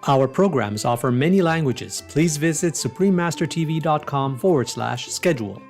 Our programs offer many languages. Please visit suprememastertv.com/schedule.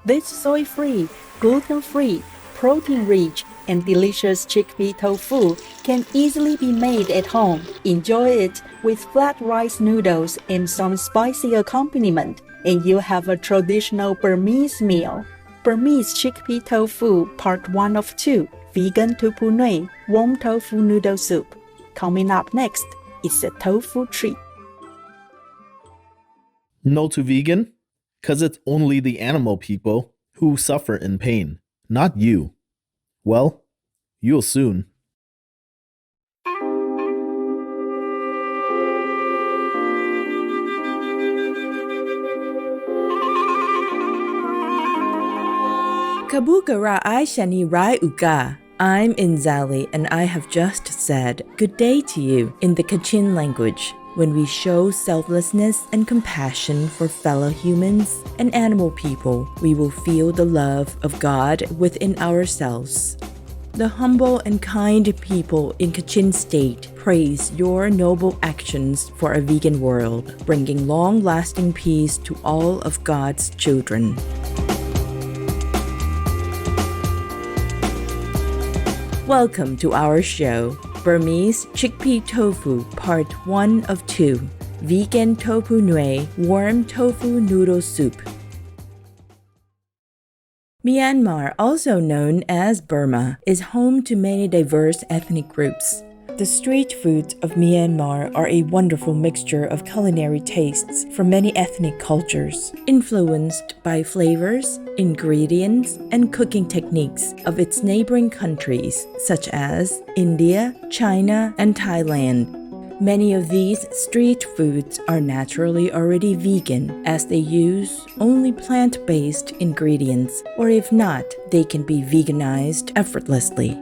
This soy-free, gluten-free, protein-rich, and delicious chickpea tofu can easily be made at home. Enjoy it with flat rice noodles and some spicy accompaniment, and you have a traditional Burmese meal. Burmese chickpea tofu, part 1 of 2, vegan tofu Nway, warm tofu noodle soup. Coming up next, it's a tofu treat. No to vegan? Because it's only the animal people who suffer in pain, not you. Well, you'll soon. Kabukara Aishani Rai Uka. I'm Inzali and I have just said good day to you in the Kachin language. When we show selflessness and compassion for fellow humans and animal people, we will feel the love of God within ourselves. The humble and kind people in Kachin State praise your noble actions for a vegan world, bringing long-lasting peace to all of God's children. Welcome to our show, Burmese Chickpea Tofu, Part 1 of 2, Vegan Tofu Nway, Warm Tofu Noodle Soup. Myanmar, also known as Burma, is home to many diverse ethnic groups. The street foods of Myanmar are a wonderful mixture of culinary tastes from many ethnic cultures, influenced by flavors, ingredients, and cooking techniques of its neighboring countries such as India, China, and Thailand. Many of these street foods are naturally already vegan as they use only plant-based ingredients, or if not, they can be veganized effortlessly.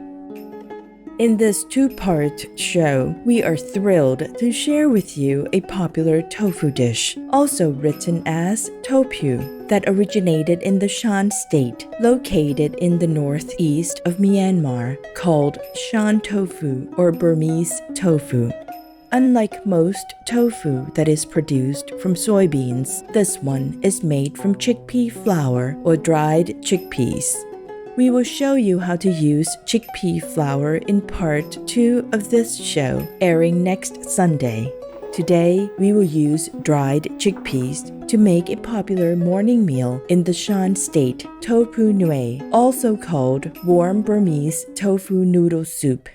In this two-part show, we are thrilled to share with you a popular tofu dish, also written as tofu, that originated in the Shan state, located in the northeast of Myanmar, called Shan tofu or Burmese tofu. Unlike most tofu that is produced from soybeans, this one is made from chickpea flour or dried chickpeas. We will show you how to use chickpea flour in part 2 of this show, airing next Sunday. Today, we will use dried chickpeas to make a popular morning meal in the Shan state, tofu Nway, also called warm Burmese tofu noodle soup.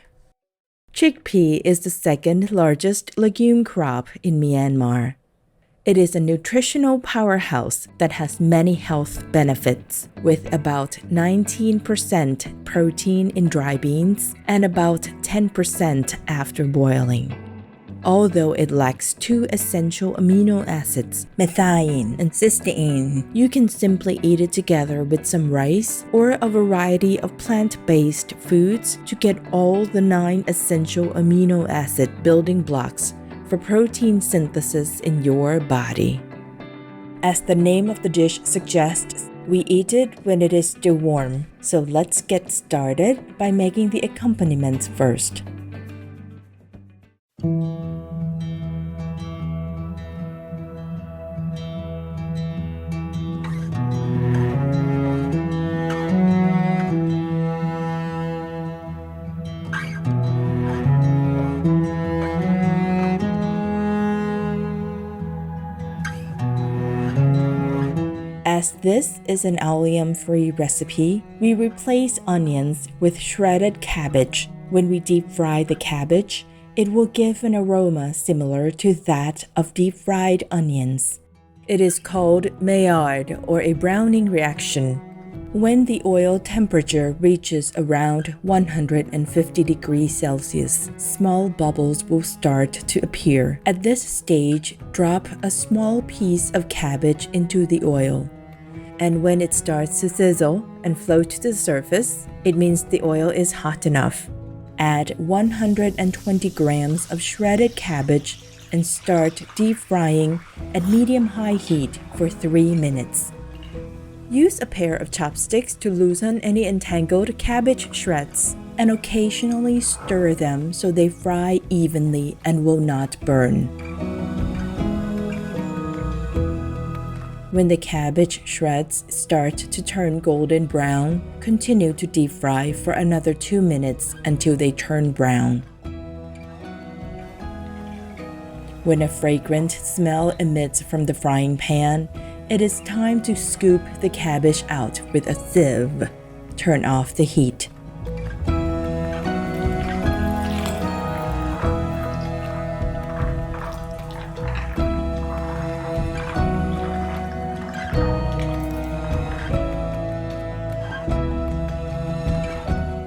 Chickpea is the second largest legume crop in Myanmar. It is a nutritional powerhouse that has many health benefits, with about 19% protein in dry beans and about 10% after boiling. Although it lacks 2 essential amino acids, methionine and cysteine, you can simply eat it together with some rice or a variety of plant-based foods to get all the 9 essential amino acid building blocks for protein synthesis in your body. As the name of the dish suggests, we eat it when it is still warm. So let's get started by making the accompaniments first. As this is an allium-free recipe, we replace onions with shredded cabbage. When we deep fry the cabbage, it will give an aroma similar to that of deep-fried onions. It is called Maillard or a browning reaction. When the oil temperature reaches around 150 degrees Celsius, small bubbles will start to appear. At this stage, drop a small piece of cabbage into the oil. And when it starts to sizzle and float to the surface, it means the oil is hot enough. Add 120 grams of shredded cabbage and start deep frying at medium-high heat for 3 minutes. Use a pair of chopsticks to loosen any entangled cabbage shreds. and occasionally stir them so they fry evenly and will not burn. When the cabbage shreds start to turn golden brown, continue to deep fry for another 2 minutes until they turn brown. When a fragrant smell emits from the frying pan, it is time to scoop the cabbage out with a sieve. Turn off the heat.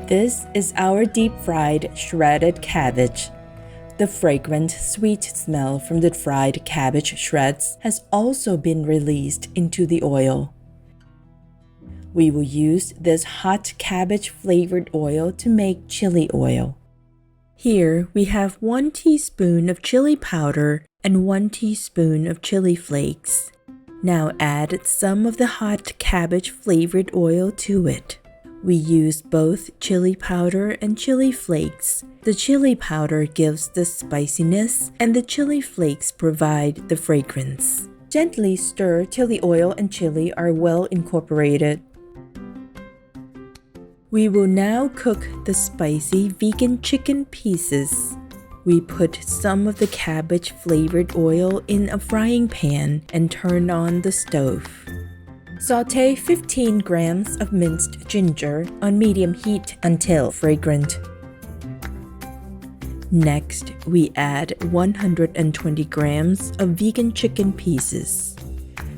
This is our deep-fried shredded cabbage. The fragrant, sweet smell from the fried cabbage shreds has also been released into the oil. We will use this hot cabbage-flavored oil to make chili oil. Here we have 1 teaspoon of chili powder and 1 teaspoon of chili flakes. Now add some of the hot cabbage-flavored oil to it. We use both chili powder and chili flakes. The chili powder gives the spiciness, and the chili flakes provide the fragrance. Gently stir till the oil and chili are well incorporated. We will now cook the spicy vegan chicken pieces. We put some of the cabbage-flavored oil in a frying pan and turn on the stove. Sauté 15 grams of minced ginger on medium heat until fragrant. Next, we add 120 grams of vegan chicken pieces.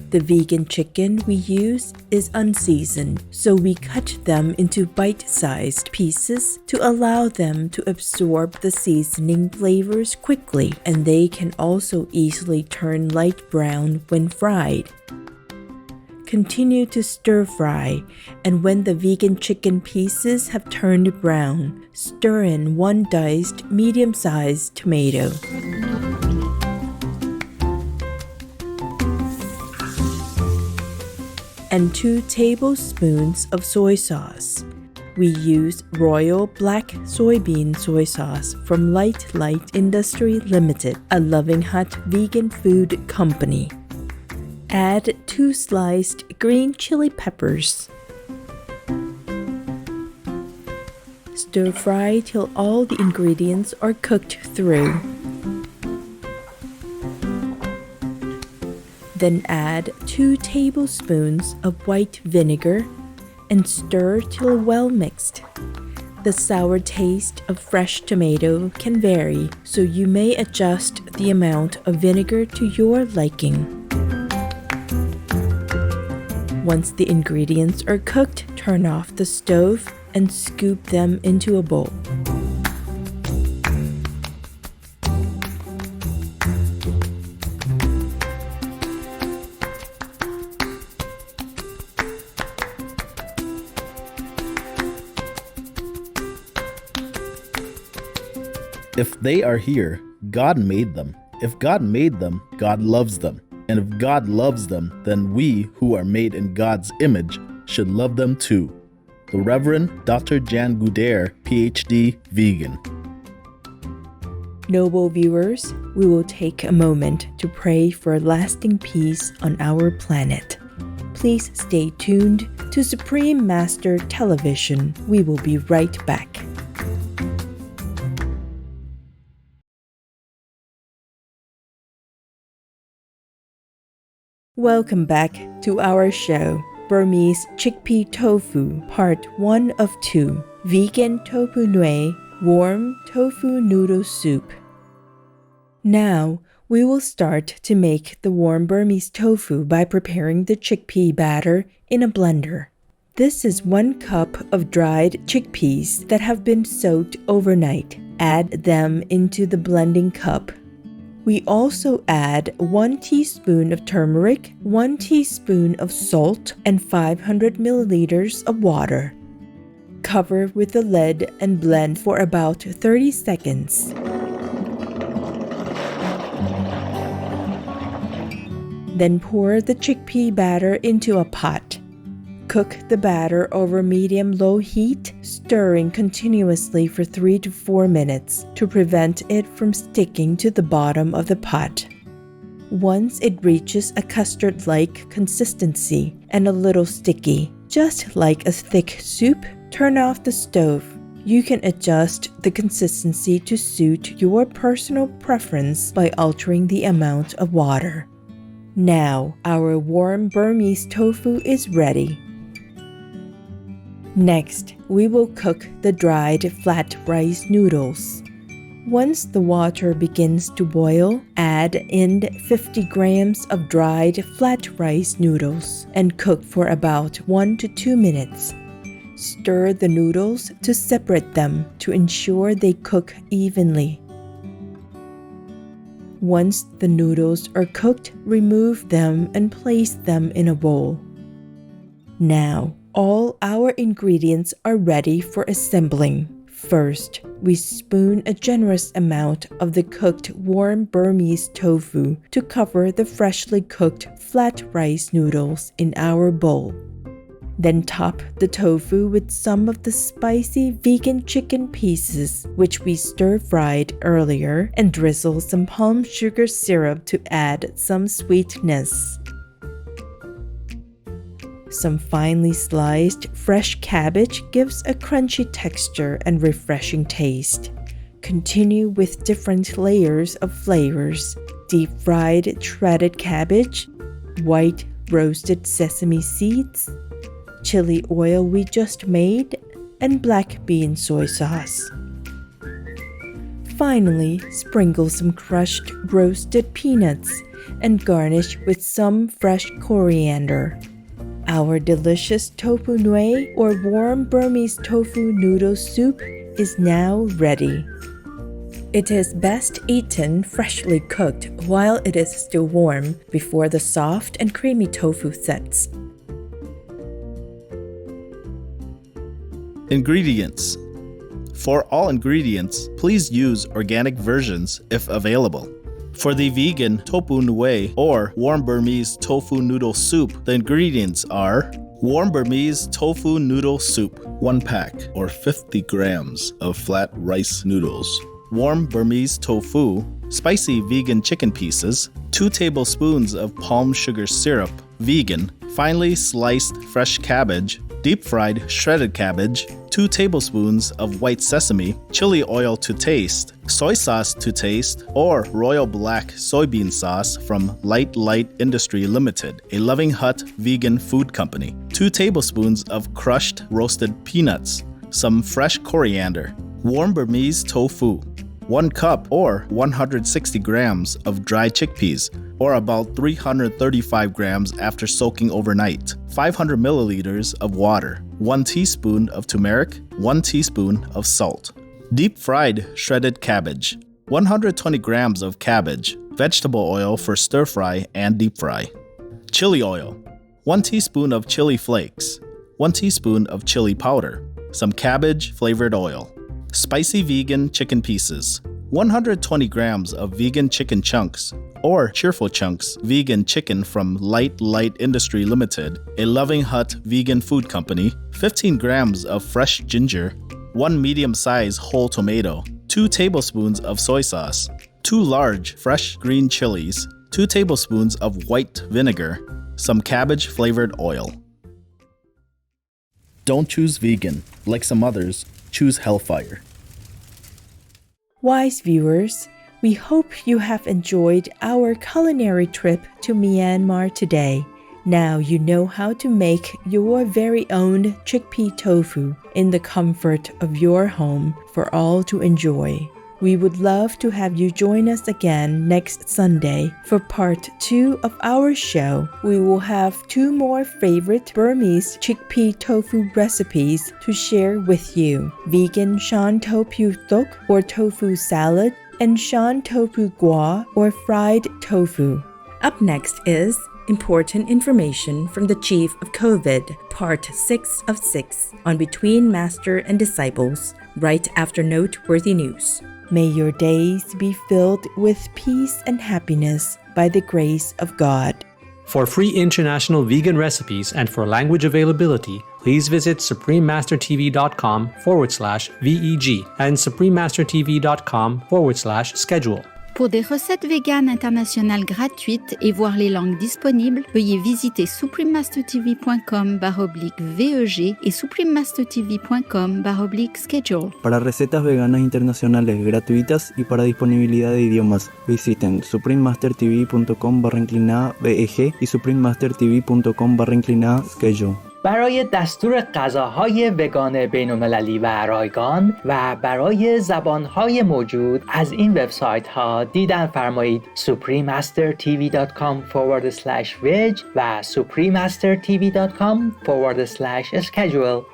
The vegan chicken we use is unseasoned, so we cut them into bite-sized pieces to allow them to absorb the seasoning flavors quickly, and they can also easily turn light brown when fried. Continue to stir fry, and when the vegan chicken pieces have turned brown, stir in 1 diced medium-sized tomato. And 2 tablespoons of soy sauce. We use Royal Black Soybean Soy Sauce from Light Industry Limited, a Loving Hut vegan food company. Add 2 sliced green chili peppers. Stir fry till all the ingredients are cooked through. Then add 2 tablespoons of white vinegar and stir till well mixed. The sour taste of fresh tomato can vary, so you may adjust the amount of vinegar to your liking. Once the ingredients are cooked, turn off the stove and scoop them into a bowl. If they are here, God made them. If God made them, God loves them. And if God loves them, then we who are made in God's image should love them too. The Reverend Dr. Jan Gudere, PhD, Vegan. Noble viewers, we will take a moment to pray for lasting peace on our planet. Please stay tuned to Supreme Master Television. We will be right back. Welcome back to our show, Burmese Chickpea Tofu, Part 1 of 2, Vegan Tofu Nway, Warm Tofu Noodle Soup. Now, we will start to make the warm Burmese tofu by preparing the chickpea batter in a blender. This is 1 cup of dried chickpeas that have been soaked overnight. Add them into the blending cup. We also add 1 teaspoon of turmeric, 1 teaspoon of salt, and 500 milliliters of water. Cover with the lid and blend for about 30 seconds. Then pour the chickpea batter into a pot. Cook the batter over medium-low heat, stirring continuously for 3 to 4 minutes to prevent it from sticking to the bottom of the pot. Once it reaches a custard-like consistency and a little sticky, just like a thick soup, turn off the stove. You can adjust the consistency to suit your personal preference by altering the amount of water. Now, our warm Burmese tofu is ready. Next, we will cook the dried flat rice noodles. Once the water begins to boil, add in 50 grams of dried flat rice noodles and cook for about 1 to 2 minutes. Stir the noodles to separate them to ensure they cook evenly. Once the noodles are cooked, remove them and place them in a bowl. Now, all our ingredients are ready for assembling. First, we spoon a generous amount of the cooked warm Burmese tofu to cover the freshly cooked flat rice noodles in our bowl. Then top the tofu with some of the spicy vegan chicken pieces, which we stir-fried earlier, and drizzle some palm sugar syrup to add some sweetness. Some finely sliced fresh cabbage gives a crunchy texture and refreshing taste. Continue with different layers of flavors: deep-fried shredded cabbage, white roasted sesame seeds, chili oil we just made, and black bean soy sauce. Finally, sprinkle some crushed roasted peanuts and garnish with some fresh coriander. Our delicious tofu Nway, or warm Burmese tofu noodle soup, is now ready. It is best eaten freshly cooked while it is still warm before the soft and creamy tofu sets. Ingredients. For all ingredients, please use organic versions if available. For the vegan tofu Nway or warm Burmese tofu noodle soup, the ingredients are warm Burmese tofu noodle soup, 1 pack or 50 grams of flat rice noodles, warm Burmese tofu, spicy vegan chicken pieces, 2 tablespoons of palm sugar syrup, vegan, finely sliced fresh cabbage, deep-fried shredded cabbage, 2 tablespoons of white sesame, chili oil to taste, soy sauce to taste, or royal black soybean sauce from Light Industry Limited, a Loving Hut vegan food company, 2 tablespoons of crushed roasted peanuts, some fresh coriander, warm Burmese tofu, 1 cup or 160 grams of dried chickpeas, or about 335 grams after soaking overnight, 500 milliliters of water, 1 teaspoon of turmeric, 1 teaspoon of salt. Deep-fried shredded cabbage, 120 grams of cabbage, vegetable oil for stir-fry and deep-fry. Chili oil, 1 teaspoon of chili flakes, 1 teaspoon of chili powder, some cabbage-flavored oil. Spicy vegan chicken pieces, 120 grams of vegan chicken chunks, or Cheerful Chunks vegan chicken from Light Industry Limited, a Loving Hut vegan food company, 15 grams of fresh ginger, 1 medium-sized whole tomato, 2 tablespoons of soy sauce, 2 large fresh green chilies, 2 tablespoons of white vinegar, some cabbage-flavored oil. Don't choose vegan. Like some others, choose Hellfire. Wise viewers, we hope you have enjoyed our culinary trip to Myanmar today. Now you know how to make your very own chickpea tofu in the comfort of your home for all to enjoy. We would love to have you join us again next Sunday for part 2 of our show. We will have 2 more favorite Burmese chickpea tofu recipes to share with you: vegan shan tofu tok or tofu salad, and shan tofu gua or fried tofu. Up next is Important Information from the Chief of COVID, Part 6 of 6 on Between Master and Disciples, right after Noteworthy News. May your days be filled with peace and happiness by the grace of God. For free international vegan recipes and for language availability, please visit suprememastertv.com/VEG and suprememastertv.com/schedule. Pour des recettes véganes internationales gratuites et voir les langues disponibles, veuillez visiter suprememastertv.com/VEG et suprememastertv.com/schedule. Para recetas veganas internacionales gratuitas y para disponibilidad de idiomas, visiten suprememastertv.com/VEG y suprememastertv.com/schedule. برای دستور غذاهای وگان بین‌المللی و رایگان و برای زبانهای موجود از این وبسایت ها دیدن فرمایید suprememastertv.com/veg و suprememastertv.com/schedule.